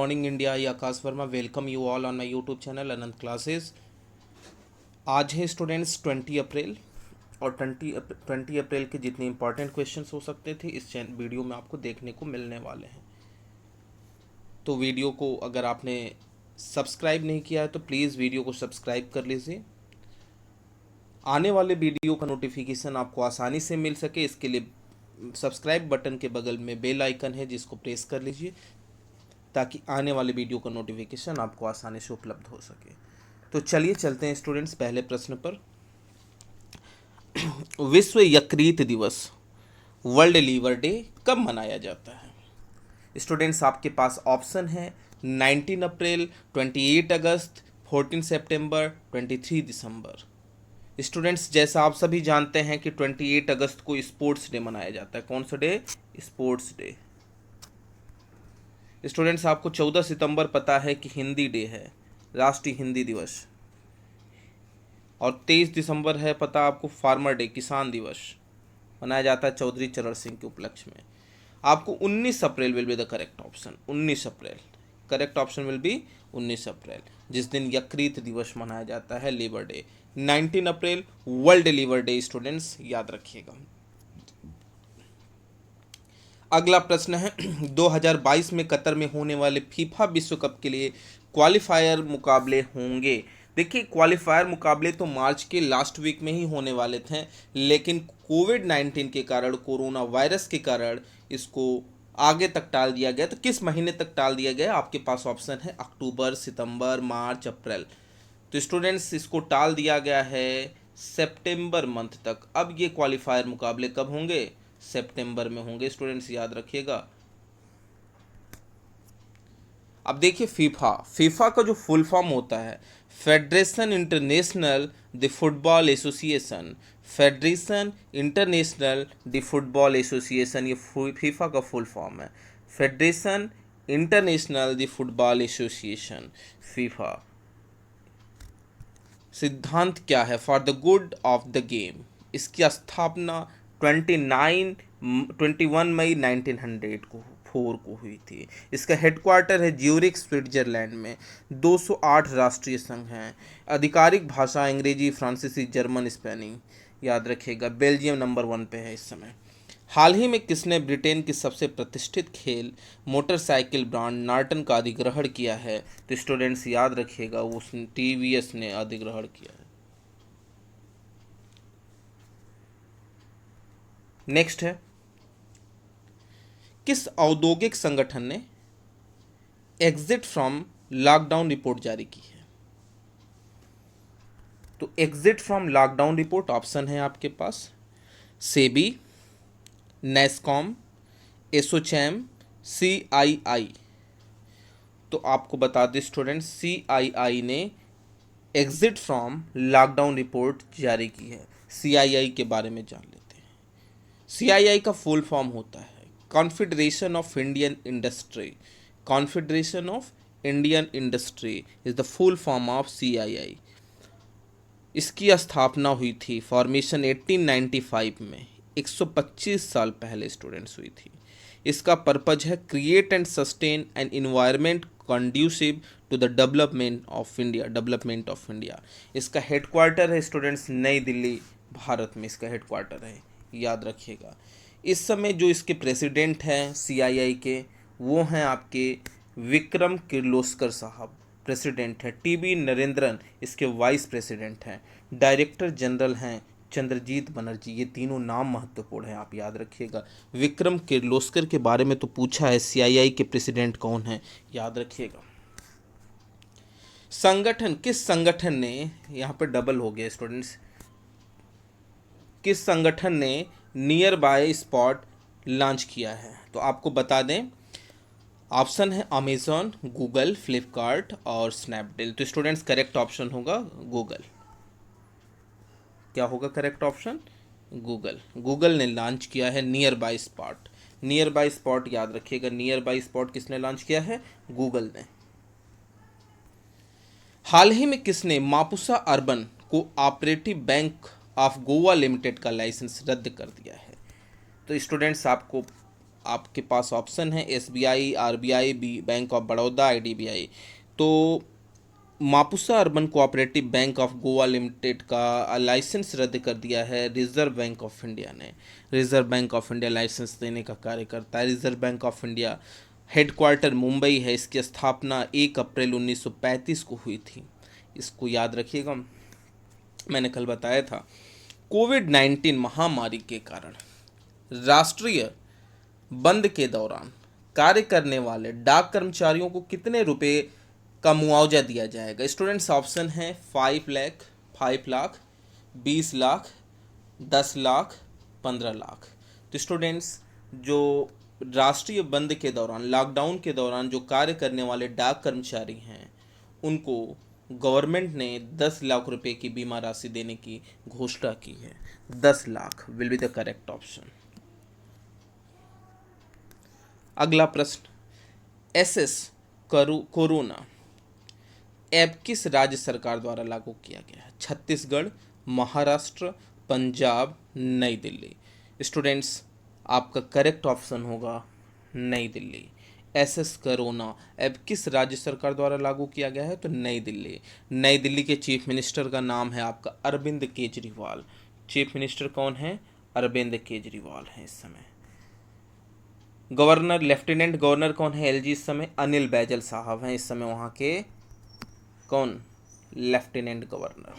Morning India, ये Akash Verma. Welcome you all on my YouTube channel Anant classes. आज है students 20 अप्रैल, और 20 अप्रैल के जितने इंपॉर्टेंट क्वेश्चंस हो सकते थे इस वीडियो में आपको देखने को मिलने वाले हैं। तो वीडियो को अगर आपने सब्सक्राइब नहीं किया है तो प्लीज़ वीडियो को सब्सक्राइब कर लीजिए। आने वाले वीडियो का नोटिफिकेशन आपको आसानी से मिल सके, इसके लिए सब्सक्राइब बटन के बगल में बेल आइकन है जिसको प्रेस कर लीजिए, ताकि आने वाले वीडियो का नोटिफिकेशन आपको आसानी से उपलब्ध हो सके। तो चलिए चलते हैं स्टूडेंट्स पहले प्रश्न पर। विश्व यकृत दिवस, वर्ल्ड लीवर डे, कब मनाया जाता है? स्टूडेंट्स आपके पास ऑप्शन है 19 अप्रैल, 28 अगस्त, 14 सितंबर, 23 दिसंबर। स्टूडेंट्स जैसा आप सभी जानते हैं कि 28 अगस्त को स्पोर्ट्स डे मनाया जाता है। कौन सा डे? Sports day. स्टूडेंट्स आपको 14 सितंबर पता है कि हिंदी डे है, राष्ट्रीय हिंदी दिवस। और 23 दिसंबर है पता आपको फार्मर डे, किसान दिवस, मनाया जाता है चौधरी चरण सिंह के उपलक्ष्य में। आपको 19 April will be the correct option. 19 April correct option will be 19 April, जिस दिन यकृत दिवस मनाया जाता है, liver day. 19 April world liver day, students याद रखिएगा। अगला प्रश्न है 2022 में कतर में होने वाले फीफा विश्व कप के लिए क्वालिफायर मुकाबले होंगे। देखिए, क्वालिफायर मुकाबले तो मार्च के लास्ट वीक में ही होने वाले थे, लेकिन कोविड-19 के कारण, कोरोना वायरस के कारण इसको आगे तक टाल दिया गया। तो किस महीने तक टाल दिया गया? आपके पास ऑप्शन है अक्टूबर, सितंबर, मार्च, अप्रैल। तो स्टूडेंट्स इसको टाल दिया गया है सितंबर मंथ तक। अब ये क्वालिफायर मुकाबले कब होंगे? सितंबर में होंगे। स्टूडेंट्स याद रखिएगा। अब देखिए, फीफा का जो फुल फॉर्म होता है federation international the football association. Federation international the football association, ये फीफा का फुल फॉर्म है। Federation international the football association, FIFA. सिद्धांत क्या है? For the good of the game. इसकी स्थापना 21 मई 1904 को हुई थी। इसका हेडक्वार्टर है ज्यूरिख, स्विट्जरलैंड में। 208 राष्ट्रीय संघ हैं। आधिकारिक भाषा अंग्रेजी, फ्रांसीसी, जर्मन, स्पेनी। याद रखिएगा। बेल्जियम नंबर 1 पे है इस समय। हाल ही में किसने ब्रिटेन की सबसे प्रतिष्ठित खेल मोटरसाइकिल ब्रांड नॉर्टन का अधिग्रहण किया है? तो स्टूडेंट्स याद रखिएगा, उस टीवीएस ने अधिग्रहण किया है। नेक्स्ट है, किस औद्योगिक संगठन ने एग्जिट फ्रॉम लॉकडाउन रिपोर्ट जारी की है? तो exit from lockdown report option है आपके पास सेबी, नेस्कॉम, एसोचैम, सीआईआई। तो आपको बता दें स्टूडेंट, सीआईआई ने एग्जिट फ्रॉम लॉकडाउन रिपोर्ट जारी की है। सीआईआई के बारे में जान लेते हैं। सीआईआई का फुल फॉर्म होता है confederation of Indian industry. Confederation of Indian industry is the full form of CII. इसकी स्थापना हुई थी, फॉर्मेशन 1895 में, 125 साल पहले स्टूडेंट्स हुई थी। इसका पर्पज है create and sustain an environment conducive to the development of India. Development of India. इसका हेडक्वार्टर है स्टूडेंट्स नई दिल्ली, भारत में इसका हेडक्वार्टर है, याद रखिएगा। इस समय जो इसके प्रेसिडेंट हैं सीआईआई के, वो हैं आपके विक्रम किर्लोस्कर साहब, प्रेसिडेंट हैं। टीबी नरेंद्रन इसके वाइस प्रेसिडेंट हैं। डायरेक्टर जनरल हैं चंद्रजीत बनर्जी। ये तीनों नाम महत्वपूर्ण हैं, आप याद रखिएगा। विक्रम किर्लोस्कर के बारे में तो पूछा है, सीआईआई के प्रेसिडेंट कौन है, याद रखिएगा। संगठन, किस संगठन ने, यहाँ पे डबल हो गया स्टूडेंट्स, किस संगठन ने नियर बाय स्पॉट लॉन्च किया है? तो आपको बता दें, ऑप्शन है अमेजॉन, गूगल, फ्लिपकार्ट और स्नैपडील। तो स्टूडेंट्स करेक्ट ऑप्शन होगा गूगल। क्या होगा करेक्ट ऑप्शन? गूगल। गूगल ने लॉन्च किया है near by spot. Near by spot याद रखिएगा। नियर बाय स्पॉट किसने लॉन्च किया है? गूगल ने। हाल ही में किसने Mapusa urban cooperative bank of Goa limited का लाइसेंस रद्द कर दिया है? तो स्टूडेंट्स आपको आपके पास ऑप्शन है SBI, RBI, bank of Baroda, IDBI। तो Mapusa urban cooperative bank of Goa limited का लाइसेंस रद्द कर दिया है रिजर्व बैंक ऑफ इंडिया ने। Reserve bank of India licence देने का कार्य करता है। Reserve bank of India headquarter Mumbai है। इसकी स्थापना 1 अप्रैल 1935 को हुई थी। इसको याद रखिएगा। मैंने कल बताया था कोविड-19 महामारी के कारण राष्ट्रीय बंद के दौरान कार्य करने वाले डाक कर्मचारियों को कितने रुपए का मुआवजा दिया जाएगा। स्टूडेंट्स ऑप्शन है 5 लाख, 5 लाख, 20 लाख, 10 लाख, 15 लाख। तो स्टूडेंट्स जो राष्ट्रीय बंद के दौरान, लॉकडाउन के दौरान जो कार्य करने वाले डाक कर्मचारी हैं, उनको गवर्नमेंट ने 10 लाख रुपए की बीमा राशि देने की घोषणा की है। 10 lakh will be the correct option. अगला प्रश्न, SS कोरोना ऐप किस राज्य सरकार द्वारा लागू किया गया है। छत्तीसगढ़, महाराष्ट्र, पंजाब, नई दिल्ली। स्टूडेंट्स आपका करेक्ट ऑप्शन होगा नई दिल्ली। SS कोरोना ऐप किस राज्य सरकार द्वारा लागू किया गया है, तो नई दिल्ली। नई दिल्ली के चीफ मिनिस्टर का नाम है आपका अरविंद केजरीवाल। चीफ मिनिस्टर कौन है, अरविंद केजरीवाल है इस समय। गवर्नर, लेफ्टिनेंट गवर्नर कौन है LG इस समय, अनिल बैजल साहब हैं इस समय वहाँ के कौन, लेफ्टिनेंट गवर्नर।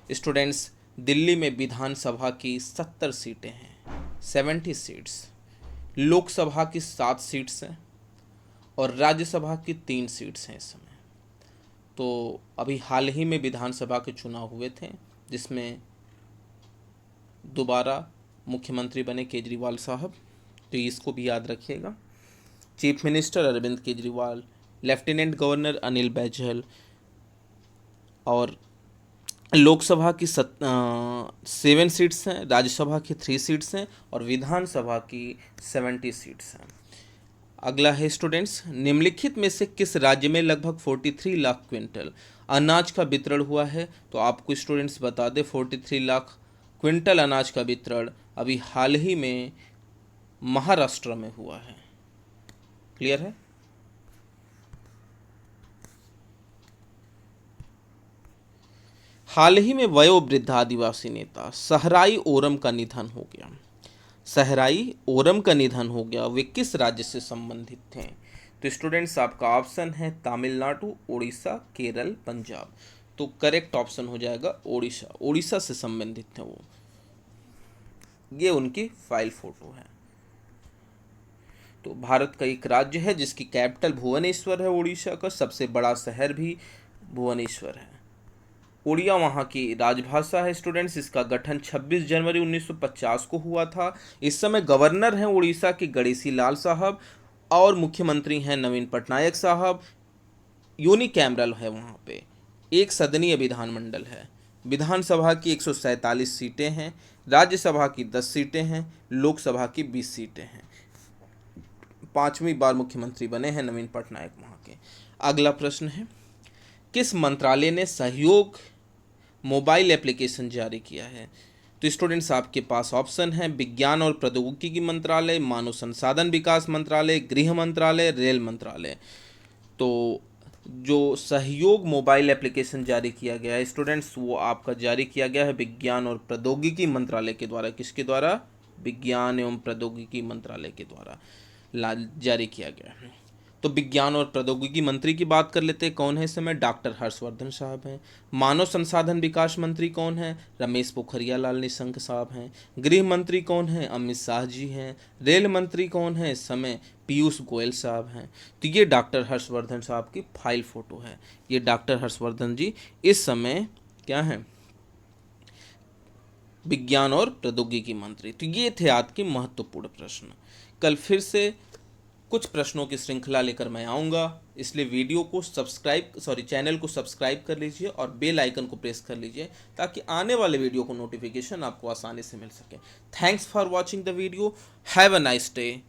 स्टूडेंट्स दिल्ली में विधानसभा की 70 सीटें हैं, 70 सीट्स। लोकसभा की 7 सीट्स हैं और राज्यसभा की 3 सीट्स हैं इस समय। तो अभी हाल ही में विधानसभा के चुनाव हुए थे जिसमें दोबारा मुख्यमंत्री बने केजरीवाल साहब। तो इसको भी याद रखिएगा। Chief minister Arvind Kejriwal, lieutenant governor Anil Baijal, और लोकसभा की 7 सीट्स हैं, राज्यसभा की 3 सीट्स हैं और विधानसभा की 70 सीट्स हैं। अगला है स्टूडेंट्स, निम्नलिखित में से किस राज्य में लगभग 43 लाख क्विंटल अनाज का वितरण हुआ है। तो आपको स्टूडेंट्स बता दें 43 लाख क्विंटल अनाज का वितरण अभी हाल ही में महाराष्ट्र में हुआ है। क्लियर है। हाल ही में वयोवृद्ध आदिवासी नेता सहराई ओरम का निधन हो गया। सहराई ओरम का निधन हो गया, वे किस राज्य से संबंधित थे। तो स्टूडेंट्स आपका ऑप्शन है तमिलनाडु, उड़ीसा, केरल, पंजाब। तो करेक्ट ऑप्शन हो जाएगा उड़ीसा। उड़ीसा से संबंधित थे वो। ये उनकी फाइल फोटो है। तो भारत का एक राज्य है जिसकी कैपिटल भुवनेश्वर है। उड़ीसा का सबसे बड़ा शहर भी भुवनेश्वर है। उड़िया वहाँ की राजभाषा है स्टूडेंट्स। इसका गठन 26 जनवरी 1950 को हुआ था। इस समय गवर्नर हैं उड़ीसा के गणेशी लाल साहब और मुख्यमंत्री हैं नवीन पटनायक साहब। यूनिकैमरल है वहाँ पे, एक सदनीय विधानमंडल है। विधानसभा की 147 सीटें हैं, राज्यसभा की 10 सीटें हैं, लोकसभा की 20 सीटें हैं। 5वीं बार मुख्यमंत्री बने हैं नवीन पटनायक वहाँ के। अगला प्रश्न है, किस मंत्रालय ने सहयोग मोबाइल एप्लीकेशन जारी किया है। तो स्टूडेंट्स आपके पास ऑप्शन है विज्ञान और प्रौद्योगिकी मंत्रालय, मानव संसाधन विकास मंत्रालय, गृह मंत्रालय, रेल मंत्रालय। तो जो सहयोग मोबाइल एप्लीकेशन जारी किया गया है स्टूडेंट्स, वो आपका जारी किया गया है विज्ञान और प्रौद्योगिकी मंत्रालय के द्वारा। किसके द्वारा, विज्ञान एवं प्रौद्योगिकी मंत्रालय के द्वारा जारी किया गया है। तो विज्ञान और प्रौद्योगिकी मंत्री की बात कर लेते हैं। कौन है इस समय, डॉक्टर हर्षवर्धन साहब हैं। मानव संसाधन विकास मंत्री कौन है, रमेश पोखरियाल निशंक साहब हैं। गृह मंत्री कौन है, अमित शाह जी हैं। रेल मंत्री कौन है इस समय, पीयूष गोयल साहब हैं। तो ये डॉक्टर हर्षवर्धन साहब की फाइल फोटो है। ये डॉक्टर हर्षवर्धन जी इस समय क्या हैं, विज्ञान और प्रौद्योगिकी मंत्री। तो ये थे आज के महत्वपूर्ण प्रश्न। कल फिर से कुछ प्रश्नों की श्रृंखला लेकर मैं आऊँगा, इसलिए वीडियो को चैनल को सब्सक्राइब कर लीजिए और बेल आइकन को प्रेस कर लीजिए ताकि आने वाले वीडियो को नोटिफिकेशन आपको आसानी से मिल सके। Thanks for watching the video. Have a nice day.